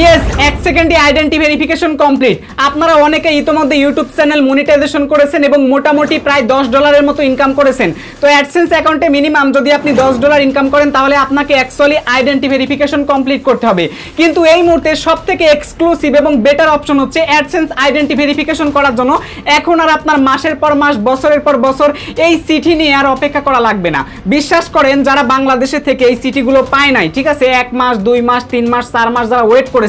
Yes, 1 সেকেন্ডে identity verification complete. আপনারা অনেকে ইতোমধ্যে ইউটিউব চ্যানেল মনিটাইজেশন করেছেন এবং মোটামুটি প্রায় $10 মতো ইনকাম করেছেন। তো অ্যাডসেন্স অ্যাকাউন্টে মিনিমাম যদি আপনি $10 ইনকাম করেন তাহলে আপনাকে অ্যাকচুয়ালি আইডেন্টি ভেরিফিকেশন কমপ্লিট করতে হবে। কিন্তু এই মুহূর্তে সবথেকে এক্সক্লুসিভ এবং বেটার অপশন হচ্ছে অ্যাডসেন্স আইডেন্টি ভেরিফিকেশন করার জন্য এখন আর আপনার মাসের পর মাস, বছরের পর বছর এই চিঠি নিয়ে আর অপেক্ষা করা লাগবে না। বিশ্বাস করেন, যারা বাংলাদেশে থেকে এই চিঠিগুলো পায় নাই, ঠিক আছে, 1 মাস 2 মাস 3 মাস 4 মাস যারা ওয়েট করেছে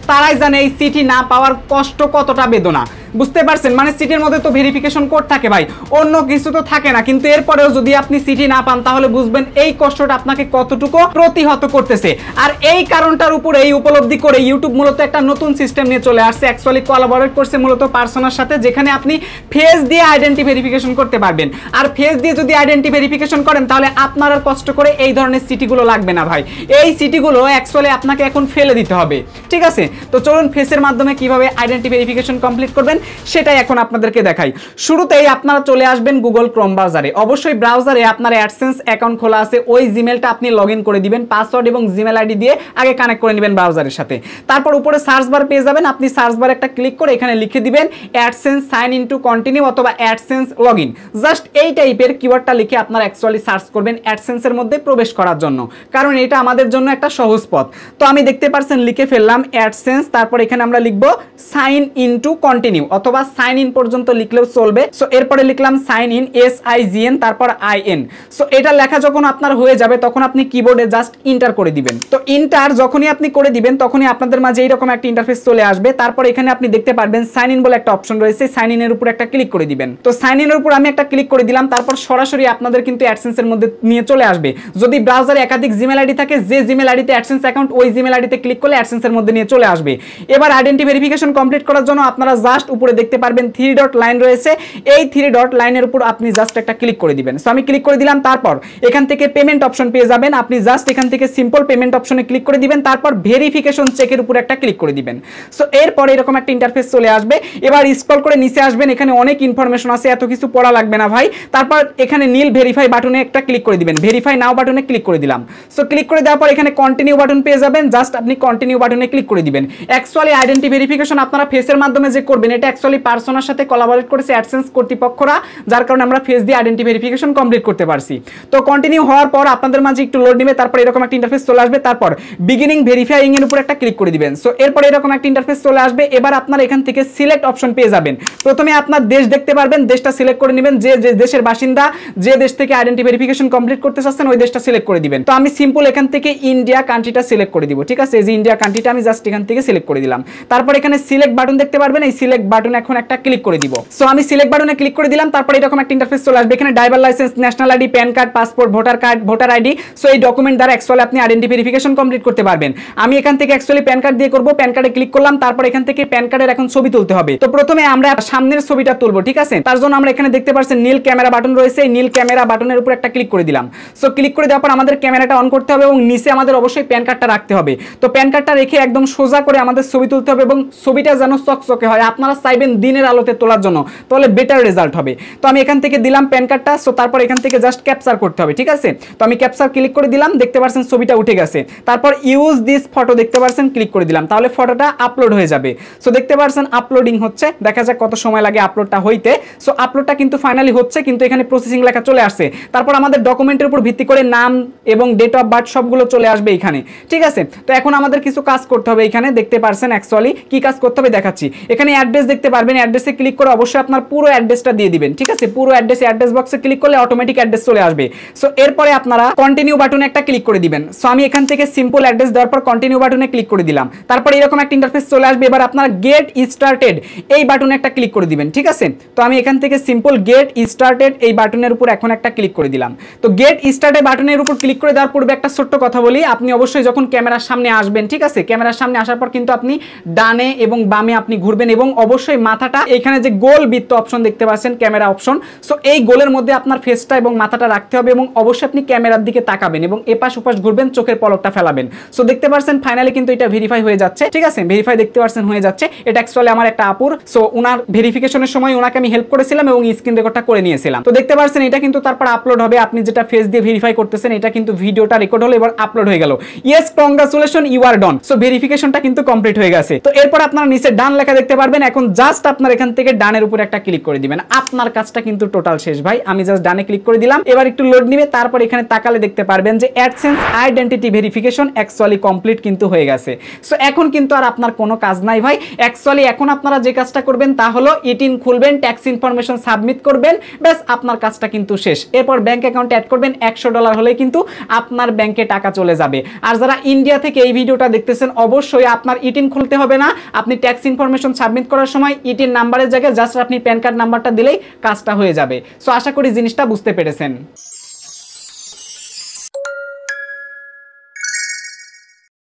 তারাই জানে এই চিঠি না পাওয়ার কষ্ট কতটা বেদনা। বুঝতে পারছেন? মানে সিটির মধ্যে তো ভেরিফিকেশন কোড থাকে ভাই, অন্য কিছু তো থাকে না। কিন্তু এরপরেও যদি আপনি সিটি না পান তাহলে বুঝবেন এই কষ্টটা আপনাকে কতটুকু প্রতিহত করতেছে। আর এই কারণটার উপরে এই উপলব্ধি করে ইউটিউব মূলত একটা নতুন সিস্টেম নিয়ে চলে আসছে, অ্যাকচুয়ালি কোলাবোরেট করছে মূলত পার্সোনার সাথে, যেখানে আপনি ফেস দিয়ে আইডেন্টি ভেরিফিকেশন করতে পারবেন। আর ফেস দিয়ে যদি আইডেন্টি ভেরিফিকেশন করেন তাহলে আপনার আর কষ্ট করে এই ধরনের সিটিগুলো লাগবে না ভাই। এই সিটিগুলো অ্যাকচুয়ালি আপনাকে এখন ফেলে দিতে হবে, ঠিক আছে? তো চলুন ফেসের মাধ্যমে কিভাবে আইডেন্টি ভেরিফিকেশন কমপ্লিট করবেন সেটাই এখন আপনাদেরকে দেখাই। শুরুতেই আপনারা চলে আসবেন গুগল ক্রোম ব্রাউজারে। অবশ্যই ব্রাউজারে আপনার অ্যাডসেন্স অ্যাকাউন্ট খোলা আছে, ওই জিমেলটা আপনি লগইন করে দিবেন, পাসওয়ার্ড এবং জিমেল আইডি দিয়ে আগে কানেক্ট করে নেবেন ব্রাউজারের সাথে। তারপর উপরে সার্চ বার পেয়ে যাবেন, আপনি সার্চ বারে একটা ক্লিক করে এখানে লিখে দিবেন AdSense sign in to continue অথবা অ্যাডসেন্স লগইন। জাস্ট এই টাইপের কিওয়ার্ডটা লিখে আপনারা অ্যাকচুয়ালি সার্চ করবেন অ্যাডসেন্সের মধ্যে প্রবেশ করার জন্য, কারণ এটা আমাদের জন্য একটা সহজ পথ। তো আমি দেখতে পারছেন লিখে ফেললাম অ্যাডসেন্স, তারপর এখানে আমরা লিখবো সাইন ইন টু কন্টিনিউ অথবা সাইন ইন পর্যন্ত লিখলেও চলবে। সো এরপরে লিখলাম সাইন ইন, SIGN তারপর IN। সো এটা লেখা যখন আপনার হয়ে যাবে তখন আপনি কিবোর্ডে জাস্ট ইন্টার করে দিবেন। তো ইন্টার যখনই আপনি করে দিবেন তখনই আপনাদের মাঝে এইরকম একটা ইন্টারফেস চলে আসবে। তারপর এখানে আপনি দেখতে পারবেন সাইন ইন বলে একটা অপশন রয়েছে, সাইন ইনের উপর একটা ক্লিক করে দিবেন। তো সাইন ইনের উপর আমি একটা ক্লিক করে দিলাম, তারপর সরাসরি আপনাদের কিন্তু অ্যাডসেন্সের মধ্যে নিয়ে চলে আসবে। যদি ব্রাউজারে একাধিক জিমেল আইডি থাকে, যে জিমেল আইডিতে অ্যাডসেন্স অ্যাকাউন্ট ওই জিমেল আইডিতে ক্লিক করলে অ্যাডসেন্সের মধ্যে নিয়ে চলে আসবে। এবার আইডেন্টি ভেরিফিকেশন কমপ্লিট করার জন্য আপনারা জাস্ট উপরে দেখতে পারবেন 3 ডট লাইন রয়েছে, এই 3 ডট লাইনের উপর আপনি জাস্ট একটা ক্লিক করে দিবেন। সো আমি ক্লিক করে দিলাম, তারপর এখান থেকে পেমেন্ট অপশন পেয়ে যাবেন, আপনি জাস্ট এখান থেকে সিম্পল পেমেন্ট অপশনে ক্লিক করে দিবেন, তারপর ভেরিফিকেশন চেকের উপর একটা ক্লিক করে দিবেন। সো এরপর এরকম একটা ইন্টারফেস চলে আসবে। এবার স্ক্রল করে নিচে আসবেন, এখানে অনেক ইনফরমেশন আছে, এত কিছু পড়া লাগবে না ভাই। তারপর এখানে নীল ভেরিফাই বাটনে একটা ক্লিক করে দিবেন, ভেরিফাই নাও বাটনে ক্লিক করে দিলাম। সো ক্লিক করে দেওয়ার পর এখানে কন্টিনিউ বাটন পেয়ে যাবেন, জাস্ট আপনি কন্টিনিউ বাটনে ক্লিক করে দিবেন। অ্যাকচুয়ালি আইডেন্টি ভেরিফিকেশন আপনারা ফেসের মাধ্যমে যে করবেন এটা অ্যাকচুয়ালি পার্সোনার সাথে কোলাবোরেট করেছে অ্যাডসেন্স কর্তৃপক্ষরা, যার কারণে আমরা ফেস দিয়ে আইডেন্টি ভেরিফিকেশন কমপ্লিট করতে পারছি। তো কন্টিনিউ হওয়ার পর আপনাদের মাঝে একটু লোড নেবে, তারপর এরকম একটা ইন্টারফেস চলে আসবে, তারপর বিগিনিং ভেরিফাইং এর উপর একটা ক্লিক করে দিবেন। সো এরপর এরকম একটা ইন্টারফেস চলে আসবে। এবার আপনারা এখান থেকে সিলেক্ট অপশন পেয়ে যাবেন। প্রথমে আপনার দেশ দেখতে পারবেন, দেশটা সিলেক্ট করে নেবেন, যে দেশের বাসিন্দা, যে দেশ থেকে আইডেন্টি ভেরিফিকেশন কমপ্লিট করতে চাচ্ছেন ওই দেশটা সিলেক্ট করে দিবেন। তো আমি সিম্পল এখান থেকে ইন্ডিয়া কান্ট্রিটা সিলেক্ট করে দিব, ঠিক আছে? এই যে ইন্ডিয়া কান্ট্রিটা আমি জাস্ট এখান থেকে সিলেক্ট করে দিলাম। তারপর এখানে সিলেক্ট বাটন দেখতে পারবেন, এই সিলেক্ট বাটনে এখন একটা ক্লিক করে দিব। সো আমি সিলেক্ট বাটনে ক্লিক করে দিলাম, তারপর এরকম একটা ইন্টারফেস চলে আসবে। এখানে driver licence, national ID, pan card, passport, voter card, voter ID. So এই ডকুমেন্ট দ্বারা অ্যাকচুয়ালি আপনি আইডেন্টি ভেরিফিকেশন কমপ্লিট করতে পারবেন। আমি এখান থেকে অ্যাকচুয়ালি প্যান কার্ড দিয়ে করব, প্যান কার্ডে ক্লিক করলাম, তারপর এখান থেকে প্যান কার্ডের এখন ছবি তুলতে হবে। তো প্রথমে আমরা সামনের ছবিটা তুলবো, ঠিক আছে? তার জন্য আমরা এখানে দেখতে পাচ্ছেন নীল ক্যামেরা বাটন রয়েছে, এই নীল ক্যামেরা বাটনের উপর একটা ক্লিক করে দিলাম। সো ক্লিক করে দেওয়ার পর আমাদের ক্যামেরাটা অন করতে হবে এবং নিচে আমাদের অবশ্যই প্যান কার্ডটা রাখতে হবে। তো প্যান কার্ডটা রেখে একদম সোজা করে আমাদের ছবি তুলতে হবে এবং ছবিটা যেন চকচকে হয়, আপনারা চাইবেন দিনের আলোতে তোলার জন্য, তাহলে বেটার রেজাল্ট হবে। তো আমি এখান থেকে দিলাম প্যান কার্ডটা। সো তারপর এখান থেকে জাস্ট ক্যাপচার করতে হবে, ঠিক আছে? তো আমি ক্যাপচার ক্লিক করে দিলাম, দেখতে পাচ্ছেন ছবিটা উঠে গেছে। তারপর ইউজ দিস ফটো দেখতে পাচ্ছেন, ক্লিক করে দিলাম, তাহলে ফটোটা আপলোড হয়ে যাবে। সো দেখতে পাচ্ছেন আপলোডিং হচ্ছে, দেখা যাক কত সময় লাগে আপলোডটা হইতে। সো আপলোডটা কিন্তু ফাইনালি হচ্ছে, কিন্তু এখানে প্রসেসিং লেখা চলে আসছে। তারপর আমাদের ডকুমেন্টের উপর ভিত্তি করে নাম এবং ডেট অফ বার্থ সবগুলো চলে আসবে এখানে, ঠিক আছে? তো এখন আমাদের কিছু কাজ করতে হবে। এখানে দেখতে পাচ্ছেন অ্যাকচুয়ালি কি কাজ করতে হবে দেখাচ্ছি। এখানে অ্যাড্রেস দেখতে পারবেন, অ্যাড্রেসে ক্লিক করে অবশ্যই আপনার পুরো অ্যাড্রেসটা দিয়ে দিবেন, ঠিক আছে? পুরো অ্যাড্রেস বক্সে ক্লিক করলে অটোমেটিক অ্যাড্রেস চলে আসবে। সো এরপরে আপনারা কন্টিনিউ বাটনে একটা ক্লিক করে দিবেন। সো আমি এখান থেকে সিম্পল অ্যাড্রেস দেওয়ার পর কন্টিনিউ বাটনে ক্লিক করে দিলাম। তারপর এরকম একটা ইন্টারফেস চলে আসবে। এবার আপনারা গেট স্টার্টেড এই বাটনে একটা ক্লিক করে দিবেন, ঠিক আছে? তো আমি এখান থেকে সিম্পল গেট স্টার্টেড এই বাটনের উপর এখন একটা ক্লিক করে দিলাম। তো গেট স্টার্টেড বাটনের উপর ক্লিক করে দেওয়ার পূর্বে একটা ছোট্ট কথা বলি, আপনি অবশ্যই যখন ক্যামেরার সামনে আসবেন, ঠিক আছে, ক্যামেরার সামনে আসার পর কিন্তু আপনি ডানে এবং বামে আপনি ঘুরবেন এবং অবশ্যই অবশ্যই মাথাটা এখানে যে গোল বৃত্ত অপশন দেখতে পাচ্ছেন ক্যামেরা অপশন, সো এই গোলের মধ্যে আপনার ফেসটা এবং মাথাটা রাখতে হবে এবং অবশ্যই আপনি ক্যামেরার দিকে তাকাবেন এবং এপাশ ওপাশ ঘুরবেন, চোখের পলকটা ফেলাবেন। সো দেখতে পাচ্ছেন ফাইনালি কিন্তু এটা ভেরিফাই হয়ে যাচ্ছে, ঠিক আছে, ভেরিফাই দেখতে পাচ্ছেন হয়ে যাচ্ছে। এটা অ্যাকচুয়ালি আমার একটা আপুর, সো ওনার ভেরিফিকেশনের সময় ওনাকে আমি হেল্প করেছিলাম এবং স্ক্রিন রেকর্ডটা করে নিয়েছিলাম। তো দেখতে পাচ্ছেন এটা কিন্তু তারপর আপলোড হবে, আপনি যেটা ফেস দিয়ে ভেরিফাই করতেছেন এটা কিন্তু ভিডিওটা রেকর্ড হলো, এবার আপলোড হয়ে গেল। Yes, congratulation, you are done. So ভেরিফিকেশনটা কিন্তু কমপ্লিট হয়ে গেছে। তো এরপর আপনারা নিচে ডান লেখা দেখতে পারবেন, এখন জাস্ট আপনার এখান থেকে ডানের উপরে একটা ক্লিক করে দিবেন, আপনার কাজটা কিন্তু টোটাল শেষ ভাই। আমি জাস্ট ডানে ক্লিক করে দিলাম, এবার একটু লোড নিবে, তারপর এখানে তাকালে দেখতে পারবেন যে AdSense identity verification actually complete কিন্তু হয়ে গেছে। সো এখন কিন্তু আর আপনার কোনো কাজ নাই ভাই। অ্যাকচুয়ালি এখন আপনারা যে কাজটা করবেন তা হলো ইটিন খুলবেন, ট্যাক্স ইনফরমেশন সাবমিট করবেন, ব্যাস আপনার কাজটা কিন্তু শেষ। এরপর ব্যাংক অ্যাকাউন্টে অ্যাড করবেন, $100 হলেই কিন্তু আপনার ব্যাংকে টাকা চলে যাবে। আর যারা ইন্ডিয়া থেকে এই ভিডিওটা দেখতেছেন অবশ্যই আপনার ইটিন খুলতে হবে না, আপনি ট্যাক্স ইনফরমেশন সাবমিট করার সময় ইটিন নাম্বারের জায়গায় জাস্ট আপনি প্যান কার্ড নাম্বারটা দিলেই কাজটা হয়ে যাবে। সো আশা করি জিনিসটা বুঝতে পেরেছেন।